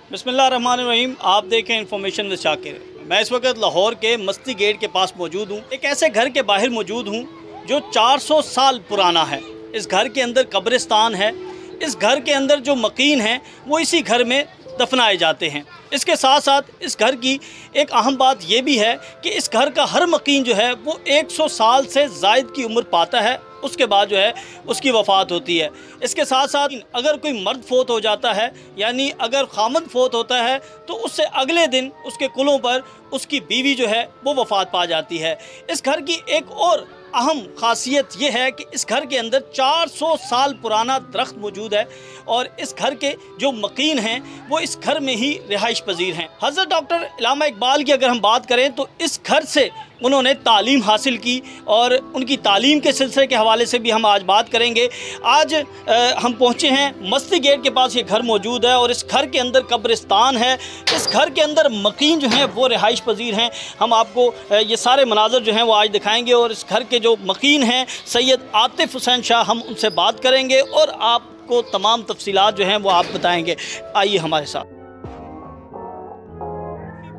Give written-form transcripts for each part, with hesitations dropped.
बिस्मिल्लाहिर्रहमानिर्रहीम। आप देखें इन्फॉर्मेशन विद शाकिर। मैं इस वक्त लाहौर के मस्ती गेट के पास मौजूद हूँ। एक ऐसे घर के बाहर मौजूद हूँ जो 400 साल पुराना है। इस घर के अंदर कब्रिस्तान है। इस घर के अंदर जो मकीन हैं वो इसी घर में दफनाए जाते हैं। इसके साथ साथ इस घर की एक अहम बात यह भी है कि इस घर का हर मकीन जो है वो 100 साल से ज़ायद की उम्र पाता है, उसके बाद जो है उसकी वफ़ात होती है। इसके साथ साथ अगर कोई मर्द फोत हो जाता है, यानी अगर खामद फोत होता है, तो उससे अगले दिन उसके कुलों पर उसकी बीवी जो है वो वफ़ात पा जाती है। इस घर की एक और अहम ख़ासियत यह है कि इस घर के अंदर 400 साल पुराना दरख्त मौजूद है और इस घर के जो मकीन हैं वो इस घर में ही रिहाइश पजीर हैं। हज़रत डॉक्टर अल्लामा इकबाल की अगर हम बात करें तो इस घर से उन्होंने तालीम हासिल की और उनकी तालीम के सिलसिले के हवाले से भी हम आज बात करेंगे। आज हम पहुँचे हैं मस्ती गेट के पास, ये घर मौजूद है और इस घर के अंदर कब्रिस्तान है। इस घर के अंदर मकीन जो हैं वो रिहाइश पजीर हैं। हम आपको ये सारे मनाज़र जो हैं वो आज दिखाएंगे और इस घर के जो मकीन हैं सैयद आतिफ़ हुसैन शाह, हम उनसे बात करेंगे और आपको तमाम तफसीलात जो हैं वो आप बताएँगे। आइए हमारे साथ।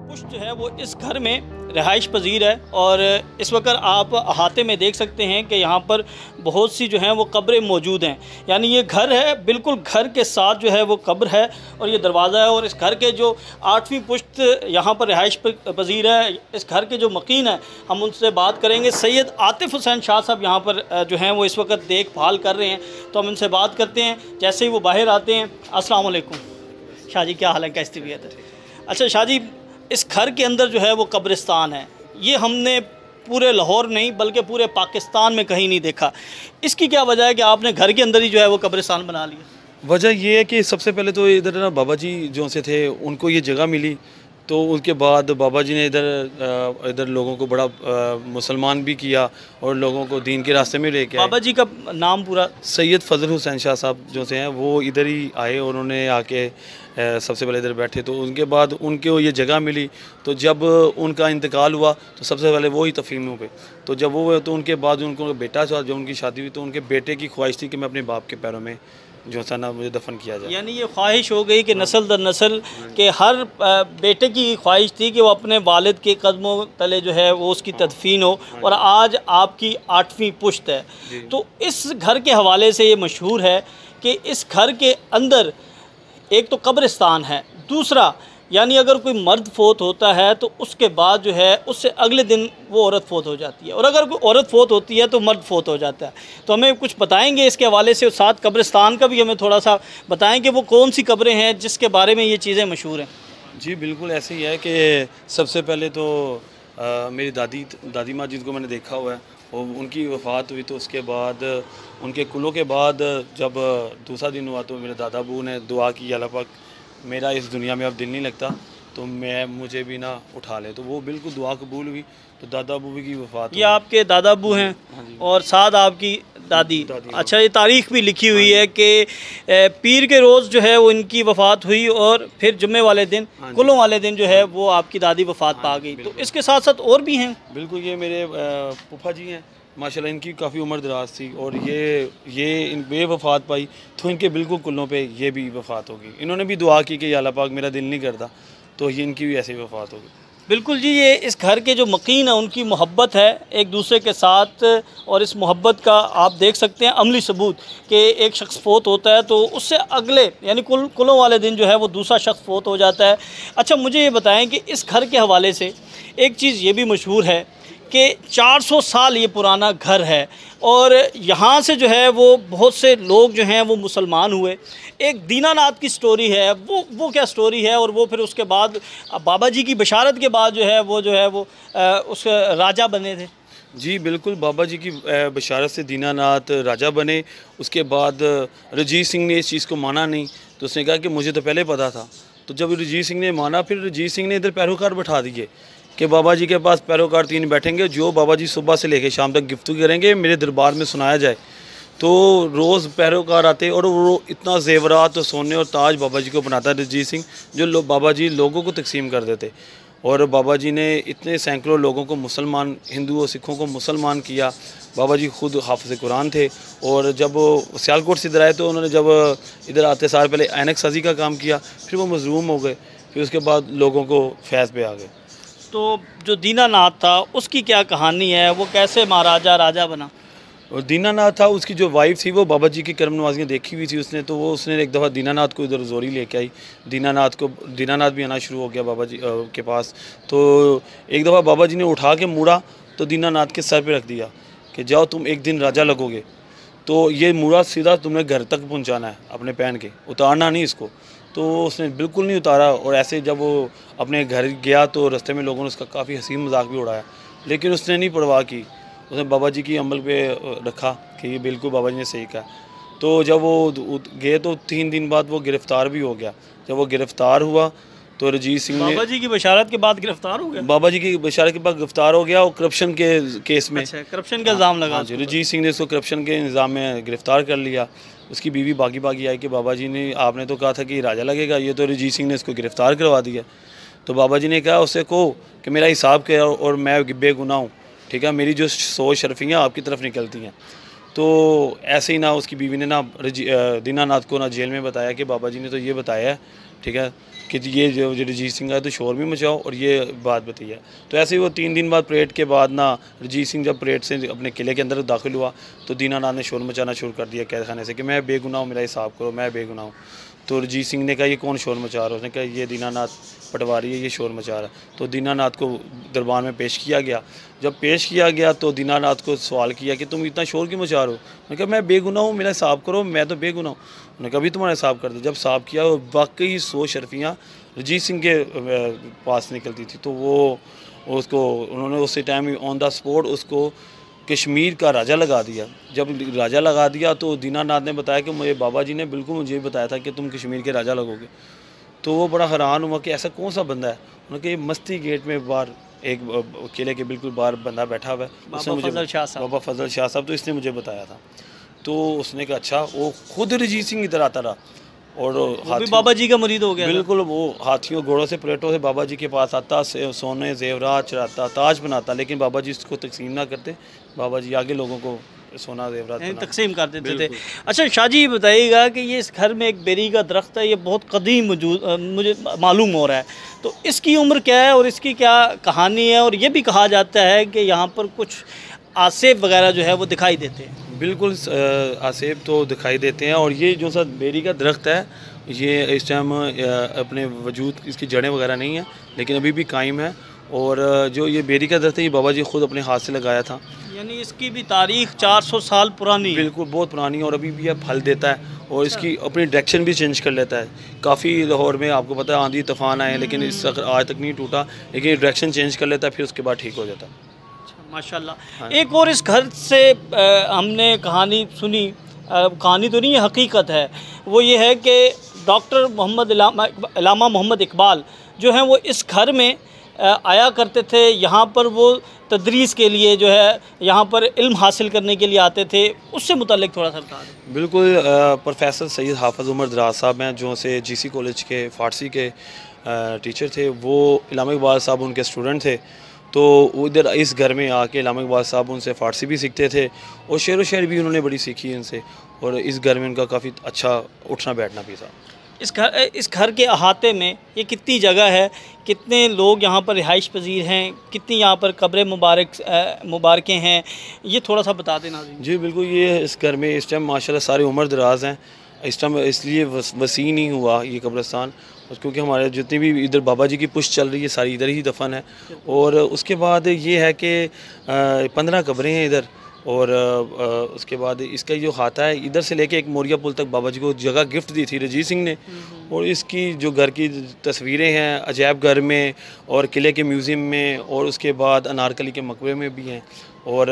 पुष्ट जो है वो इस घर में रिहाइश पजीर है और इस वक्त आप अहाते में देख सकते हैं कि यहाँ पर बहुत सी जो हैं वो कब्रें मौजूद हैं। यानी ये घर है, बिल्कुल घर के साथ जो है वो कब्र है और ये दरवाज़ा है। और इस घर के जो 8वीं पुश्त यहाँ पर रिहाइश पजीर है, इस घर के जो मकीन है हम उनसे बात करेंगे। सैयद आतिफ़ हुसैन शाह साहब यहाँ पर जो हैं वो इस वक्त देखभाल कर रहे हैं, तो हम इनसे बात करते हैं जैसे ही वो बाहर आते हैं। अस्सलाम वालेकुम शाह जी, क्या हाल है, कैसी तबीयत है? अच्छा शाह जी, इस घर के अंदर जो है वो कब्रिस्तान है, ये हमने पूरे लाहौर नहीं बल्कि पूरे पाकिस्तान में कहीं नहीं देखा। इसकी क्या वजह है कि आपने घर के अंदर ही जो है वो कब्रिस्तान बना लिया? वजह ये है कि सबसे पहले तो इधर ना बाबा जी जो से थे उनको ये जगह मिली, तो उसके बाद बाबा जी ने इधर लोगों को बड़ा मुसलमान भी किया और लोगों को दीन के रास्ते में लेके आए। बाबा जी का नाम पूरा? सैयद फजल हुसैन शाह साहब जो से हैं वो इधर ही आए और उन्होंने आके सबसे पहले इधर बैठे, तो उनके बाद उनको ये जगह मिली। तो जब उनका इंतकाल हुआ तो सबसे पहले वो ही तफहीम पे, तो जब वो हुए तो उनके बाद उनको बेटा था, जब उनकी शादी हुई तो उनके बेटे की ख्वाहिश थी कि मैं अपने बाप के पैरों में जो सा ना मुझे दफन किया जाए। यानी ये ख्वाहिश हो गई कि नस्ल दर नस्ल के हर बेटे की ख्वाहिश थी कि वो अपने वालिद के कदमों तले जो है वो उसकी तदफीन हो, और आज आपकी 8वीं पुश्त है। तो इस घर के हवाले से ये मशहूर है कि इस घर के अंदर एक तो कब्रिस्तान है, दूसरा यानी अगर कोई मर्द फोत होता है तो उसके बाद जो है उससे अगले दिन वो औरत फोत हो जाती है, और अगर कोई औरत फोत होती है तो मर्द फोत हो जाता है। तो हमें कुछ बताएंगे इसके हवाले से, साथ कब्रिस्तान का भी हमें थोड़ा सा बताएं कि वो कौन सी कब्रें हैं जिसके बारे में ये चीज़ें मशहूर हैं। जी बिल्कुल ऐसे ही है कि सबसे पहले तो मेरी दादी माँ जिनको मैंने देखा हुआ है और उनकी वफ़ात हुई, तो उसके बाद उनके कुलों के बाद जब दूसरा दिन हुआ तो मेरे दादा बू ने दुआ की, अल्लाह पाक मेरा इस दुनिया में अब दिल नहीं लगता तो मुझे भी ना उठा ले, तो वो बिल्कुल दुआ कबूल हुई। तो दादा बू की वफ़ात, ये आपके दादा बू हैं और साथ आपकी दादी। अच्छा, ये तारीख़ भी लिखी हुई है कि पीर के रोज़ जो है वो इनकी वफ़ात हुई और फिर जुम्मे वाले दिन, कुलों वाले दिन जो है वो आपकी दादी वफ़ात पा गई। तो इसके साथ साथ और भी हैं? बिल्कुल, ये मेरे फूफा जी हैं माशाल्लाह, इनकी काफ़ी उम्र दराज थी और ये वफ़ात पाई तो इनके बिल्कुल कुलों पे ये भी वफ़ात होगी। इन्होंने भी दुआ की कि अल्लाह पाक मेरा दिल नहीं करता, तो ये इनकी भी ऐसे ही वफ़ात होगी। बिल्कुल जी, ये इस घर के जो मकीन है उनकी मोहब्बत है एक दूसरे के साथ, और इस मोहब्बत का आप देख सकते हैं अमली सबूत कि एक शख्स फोत होता है तो उससे अगले यानी कुलों वाले दिन जो है वो दूसरा शख्स फोत हो जाता है। अच्छा, मुझे ये बताएं कि इस घर के हवाले से एक चीज़ ये भी मशहूर है कि 400 साल ये पुराना घर है और यहाँ से जो है वो बहुत से लोग जो हैं वो मुसलमान हुए। एक दीनानाथ की स्टोरी है, वो क्या स्टोरी है, और वो फिर उसके बाद बाबा जी की बशारत के बाद जो है वो उस राजा बने थे। जी बिल्कुल, बाबा जी की बशारत से दीनानाथ राजा बने। उसके बाद रजीत सिंह ने इस चीज़ को माना नहीं, तो उसने कहा कि मुझे तो पहले पता था। तो जब रजीत सिंह ने माना, फिर रजीत सिंह ने इधर पैरोकार बैठा दिए कि बाबा जी के पास पैरोकार 3 बैठेंगे, जो बाबा जी सुबह से लेकर शाम तक गिफ्तगू करेंगे मेरे दरबार में सुनाया जाए। तो रोज़ पैरोकार आते और वो इतना जेवरात और सोने और ताज बाबा जी को बनाता रजीत सिंह, जो बाबा जी लोगों को तकसीम कर देते। और बाबा जी ने इतने सैकड़ों लोगों को मुसलमान, हिंदू और सिखों को मुसलमान किया। बाबा जी खुद हाफिज़ कुरान थे, और जब वो सियालकोट से इधर आए तो उन्होंने जब इधर आते सार पहले ऐनक साजी का काम किया, फिर वो मजलूम हो गए, फिर उसके बाद लोगों को फैज़ पे आ गए। तो जो दीनानाथ था उसकी क्या कहानी है, वो कैसे महाराजा राजा बना? और दीनानाथ था, उसकी जो वाइफ थी वो बाबा जी की कर्म नवाजियाँ देखी हुई थी उसने, तो वो उसने एक दफ़ा दीनानाथ को इधर जोरी लेके आई। दीनानाथ भी आना शुरू हो गया बाबा जी के पास। तो एक दफ़ा बाबा जी ने उठा के मुड़ा तो दीनानाथ के सर पे रख दिया कि जाओ तुम एक दिन राजा लगोगे। तो ये मुड़ा सीधा तुमने घर तक पहुंचाना है, अपने पहन के उतारना नहीं इसको। तो उसने बिल्कुल नहीं उतारा, और ऐसे जब वो अपने घर गया तो रास्ते में लोगों ने उसका काफ़ी हंसी मजाक भी उड़ाया, लेकिन उसने नहीं परवाह की। उसने बाबा जी की अमल पे रखा कि ये बिल्कुल बाबा जी ने सही कहा। तो जब वो गए तो 3 दिन बाद वो गिरफ़्तार भी हो गया। जब वो गिरफ़्तार हुआ तो रजीत सिंह ने, बाबा जी की बशारत के बाद गिरफ्तार हो गया? बाबा जी की बशारत के बाद गिरफ़्तार हो गया, और करप्शन के केस में। अच्छा, करप्शन का इल्ज़ाम लगा। हाँ जी, रजीत सिंह ने इसको करप्शन के निज़ाम में गिरफ़्तार कर लिया। उसकी बीवी बागी बागी आई कि बाबा जी ने, आपने तो कहा था कि राजा लगेगा, ये तो रजीत सिंह ने इसको गिरफ़्तार करवा दिया। तो बाबा जी ने कहा उससे कहो कि मेरा हिसाब क्या, और मैं बेगुनाह हूँ, ठीक है, मेरी जो 100 शर्फियाँ आपकी तरफ निकलती हैं। तो ऐसे ही ना उसकी बीवी ने ना दीनानाथ को ना जेल में बताया कि बाबा जी ने तो ये बताया है, ठीक है, कि ये जो रजीत सिंह है तो शोर भी मचाओ, और ये बात बताई है। तो ऐसे ही वो 3 दिन बाद परेड के बाद ना रजीत सिंह जब परेड से अपने किले के अंदर दाखिल हुआ तो दीनानाथ ने शोर मचाना शुरू कर दिया कैद खाने से कि मैं बेगुनाह हूँ, मेरा हिसाब करो, मैं बेगुनाह हूँ। तो रजीत सिंह ने कहा ये कौन शोर मचा रहा है? उसने कहा ये दीनानाथ पटवारी है, ये शोर मचा रहा है। तो दीनानाथ को दरबार में पेश किया गया। जब पेश किया गया तो दीनानाथ को सवाल किया कि तुम इतना शोर क्यों मचा रहे हो? मैंने कहा मैं बेगुनाह हूँ, मेरा हिसाब करो, मैं तो बेगुनाह हूँ। उन्होंने कहा अभी तुम्हारा हिसाब कर दो। जब हिसाब किया वाकई 100 शर्फियाँ रजीत सिंह के पास निकलती थी। तो वो उसको उन्होंने उसी टाइम ऑन द स्पॉट उसको कश्मीर का राजा लगा दिया। जब राजा लगा दिया तो दीनानाथ ने बताया कि मुझे बाबा जी ने बिल्कुल मुझे बताया था कि तुम कश्मीर के राजा लगोगे। तो वो बड़ा हैरान हुआ कि ऐसा कौन सा बंदा है। उन्होंने कहा ये मस्ती गेट में बाहर एक किले के बिल्कुल बाहर बंदा बैठा हुआ है, उसने मुझे बाबा फजल शाह साहब, तो इसने मुझे बताया था। तो उसने कहा अच्छा, वो खुद रजीत सिंह इधर आता रहा, और भी बाबा जी का मुरीद हो गया। बिल्कुल, वो हाथियों घोड़ों से प्लेटों से बाबा जी के पास आता, सोने जेवरात चढ़ाता, ताज बनाता, लेकिन बाबा जी इसको तकसीम ना करते। बाबा जी आगे लोगों को सोना जेवरात तकसीम कर देते थे। अच्छा शाह जी, बताइएगा कि ये इस घर में एक बेरी का दरख्त है, ये बहुत कदीम मुझे मालूम हो रहा है, तो इसकी उम्र क्या है और इसकी क्या कहानी है? और ये भी कहा जाता है कि यहाँ पर कुछ आसेब वगैरह जो है वो दिखाई देते हैं। बिल्कुल, आसेब तो दिखाई देते हैं, और ये जो सा बेरी का दरख्त है ये इस टाइम अपने वजूद इसकी जड़ें वगैरह नहीं है, लेकिन अभी भी कायम है। और जो ये बेरी का दरख्त है ये बाबा जी खुद अपने हाथ से लगाया था। यानी इसकी भी तारीख 400 साल पुरानी है। बिल्कुल, बहुत पुरानी है, और अभी भी यह फल देता है, और इसकी अपनी डायरेक्शन भी चेंज कर लेता है। काफ़ी लाहौर में आपको पता है आंधी तूफान आए, लेकिन इस आज तक नहीं टूटा, लेकिन ये डायरेक्शन चेंज कर लेता है, फिर उसके बाद ठीक हो जाता है। माशाल्लाह। हाँ। एक और इस घर से हमने कहानी सुनी, कहानी तो नहीं है, हकीकत है। वो ये है कि डॉक्टर अल्लामा मोहम्मद इकबाल जो हैं वो इस घर में आया करते थे। यहाँ पर वो तदरीस के लिए जो है यहाँ पर इल्म हासिल करने के लिए आते थे। उससे मुतालिक थोड़ा सा बता दें। बिल्कुल, प्रोफेसर सैयद हाफ़िज़ उमर दराज साहब हैं जो से GC कॉलेज के फ़ारसी के टीचर थे। वो अल्लामा इकबाल साहब उनके स्टूडेंट थे। तो उधर इस घर में आके अल्लामा इकबाल साहब उनसे फ़ारसी भी सीखते थे, और शेर व शायरी भी उन्होंने बड़ी सीखी इनसे, और इस घर में उनका काफ़ी अच्छा उठना बैठना भी था। इस घर के अहाते में ये कितनी जगह है, कितने लोग यहाँ पर रिहाइश पजीर हैं, कितनी यहाँ पर कब्रें मुबारकें हैं, ये थोड़ा सा बता देना जी। बिल्कुल, ये इस घर में इस टाइम माशाल्लाह सारे उम्र दराज हैं। इस टाइम इसलिए वसी नहीं हुआ ये कब्रिस्तान, क्योंकि हमारे जितनी भी इधर बाबा जी की पुश्त चल रही है सारी इधर ही दफन है। और उसके बाद ये है कि 15 कब्रें हैं इधर, और उसके बाद इसका जो खाता है इधर से लेके एक मोरिया पुल तक बाबा जी को जगह गिफ्ट दी थी रजीत सिंह ने। और इसकी जो घर की तस्वीरें हैं अजायब घर में और किले के म्यूज़ियम में, और उसके बाद अनारकली के मकबरे में भी हैं, और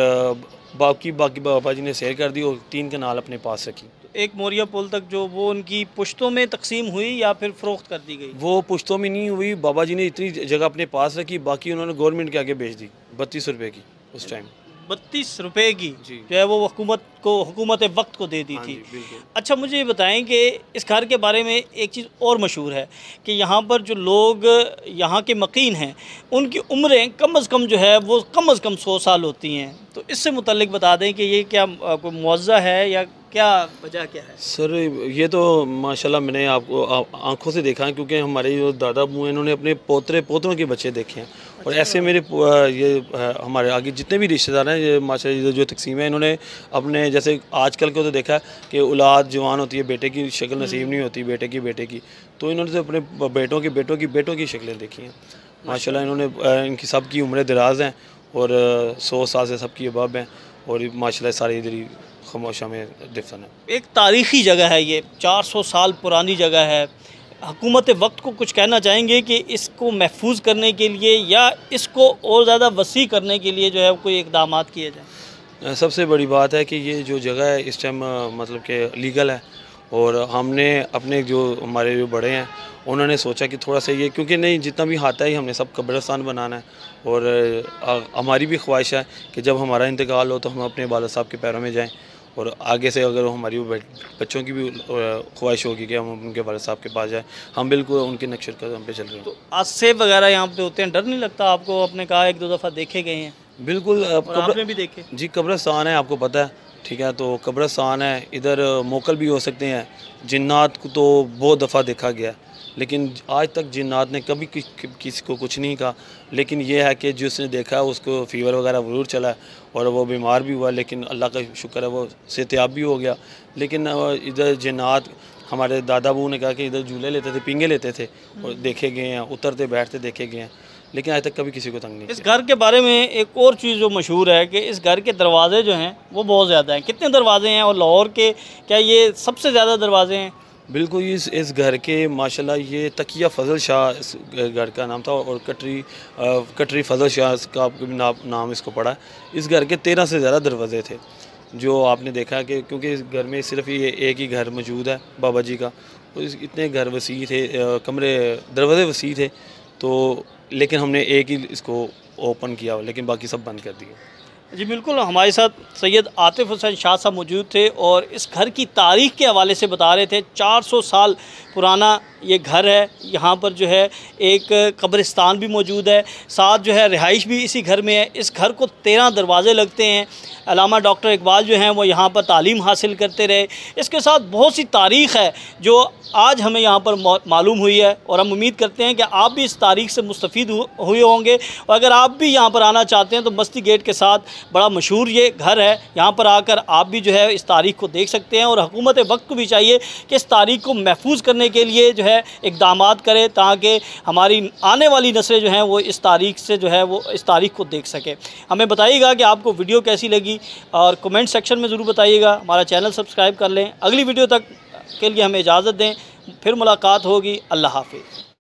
बाकी बाबा जी ने सैर कर दी और 3 कनाल अपने पास रखी। एक मोरिया पुल तक जो वो उनकी पुश्तों में तकसीम हुई या फिर फ़रोख्त कर दी गई? वो पुश्तों में नहीं हुई, बाबा जी ने इतनी जगह अपने पास रखी, बाकी उन्होंने गवर्नमेंट के आगे बेच दी 32 रुपये की उस टाइम। 32 रुपए की जी। जो है वो हुकूमत वक्त को दे दी हाँ थी। जी, बिल्कुल। अच्छा, मुझे ये बताएं कि इस घर के बारे में एक चीज़ और मशहूर है कि यहाँ पर जो लोग यहाँ के मकीन हैं उनकी उम्रें कम अज़ कम जो है वो कम अज़ कम 100 साल होती हैं। तो इससे मुतल्लिक बता दें कि ये क्या कोई मुआवजा है या क्या वजह क्या है? सर ये तो माशाल्लाह मैंने आपको आंखों से देखा है, क्योंकि हमारे जो दादा अबू हैं इन्होंने अपने पोतरों के बच्चे देखे हैं। और ऐसे मेरे हमारे आगे जितने भी रिश्तेदार हैं, ये माशाल्लाह जो तकसीम है, इन्होंने अपने जैसे आजकल को तो देखा है कि औलाद जवान होती है, बेटे की शक्ल नसीब नहीं होती बेटे की, तो इन्होंने तो अपने बेटों की शक्लें देखी हैं माशाल्लाह। इन्होंने इनकी सब की उम्रें दराज हैं और 100 साल से सबकी अबब हैं और माशाल्लाह सारी इधर ही खामोशा में दफन है। एक तारीख़ी जगह है ये, 400 साल पुरानी जगह है। हुकूमत वक्त को कुछ कहना चाहेंगे कि इसको महफूज करने के लिए या इसको और ज़्यादा वसी करने के लिए जो है कोई इक़दाम किए जाए? सबसे बड़ी बात है कि ये जो जगह है इस टाइम मतलब कि लीगल है, और हमने अपने जो हमारे जो बड़े हैं उन्होंने सोचा कि थोड़ा सा ये, क्योंकि नहीं जितना भी हाथा ही हमने सब कब्रिस्तान बनाना है, और हमारी भी ख्वाहिश है कि जब हमारा इंतकाल हो तो हम अपने वालिद साहब के पैरों में जाएं, और आगे से अगर हमारी बच्चों की भी ख्वाहिश होगी कि हम उनके वालिद साहब के पास जाएं, हम बिल्कुल उनके नक्शे कदम पे चल रहे हैं। तो हादसे वगैरह यहाँ पे होते हैं, डर नहीं लगता आपको? आपने कहा 1-2 दफ़ा देखे गए हैं। बिल्कुल आपने भी देखे? जी, कब्रिस्तान है, आपको पता है, ठीक है, तो कब्रिस्तान है, इधर मोकल भी हो सकते हैं। जिन्नात को तो बहुत दफ़ा देखा गया, लेकिन आज तक जिन्नात ने कभी किसी को कुछ नहीं कहा। लेकिन यह है कि जिसने देखा है उसको फ़ीवर वगैरह ज़रूर चला है और वो बीमार भी हुआ, लेकिन अल्लाह का शुक्र है वो सेहतियाब भी हो गया। लेकिन इधर जिन्नात, हमारे दादा बू ने कहा कि इधर झूले लेते थे, पींगे लेते थे और देखे गए हैं, उतरते बैठते देखे गए हैं, लेकिन आज तक कभी किसी को तंग नहीं। इस घर के बारे में एक और चीज़ जो मशहूर है कि इस घर के दरवाजे जो हैं वो बहुत ज़्यादा हैं। कितने दरवाजे हैं और लाहौर के क्या ये सबसे ज़्यादा दरवाजे हैं? बिल्कुल, इस घर के माशाल्लाह ये तकिया फ़ज़ल शाह इस घर का नाम था, और कटरी फ़ज़ल शाह का नाम इसको पड़ा है। इस घर के 13 से ज़्यादा दरवाज़े थे जो आपने देखा कि, क्योंकि इस घर में सिर्फ ये एक ही घर मौजूद है बाबा जी का, तो इतने घर वसी थे, कमरे दरवाज़े वसी थे, तो लेकिन हमने एक ही इसको ओपन किया, लेकिन बाकी सब बंद कर दिए। जी बिल्कुल, हमारे साथ सैयद आतिफ़ हुसैन शाह साहब मौजूद थे और इस घर की तारीख़ के हवाले से बता रहे थे। 400 साल पुराना ये घर है, यहाँ पर जो है एक कब्रिस्तान भी मौजूद है, साथ जो है रिहाइश भी इसी घर में है। इस घर को 13 दरवाज़े लगते हैं। अल्लामा डॉक्टर इकबाल जो हैं वो यहाँ पर तालीम हासिल करते रहे। इसके साथ बहुत सी तारीख़ है जो आज हमें यहाँ पर मालूम हुई है, और हम उम्मीद करते हैं कि आप भी इस तारीख़ से मुस्तफ़ीद हुए होंगे। और अगर आप भी यहाँ पर आना चाहते हैं तो मस्ती गेट के साथ बड़ा मशहूर ये घर है, यहाँ पर आकर आप भी जो है इस तारीख़ को देख सकते हैं। और हुकूमत वक्त को भी चाहिए कि इस तारीख़ को महफूज करने के लिए जो है इक़दामात करें, ताकि हमारी आने वाली नस्लें जो हैं वो इस तारीख़ से जो है वो इस तारीख़ को देख सकें। हमें बताइएगा कि आपको वीडियो कैसी लगी और कमेंट सेक्शन में ज़रूर बताइएगा। हमारा चैनल सब्सक्राइब कर लें। अगली वीडियो तक के लिए हमें इजाज़त दें, फिर मुलाकात होगी। अल्लाह हाफ़िज़।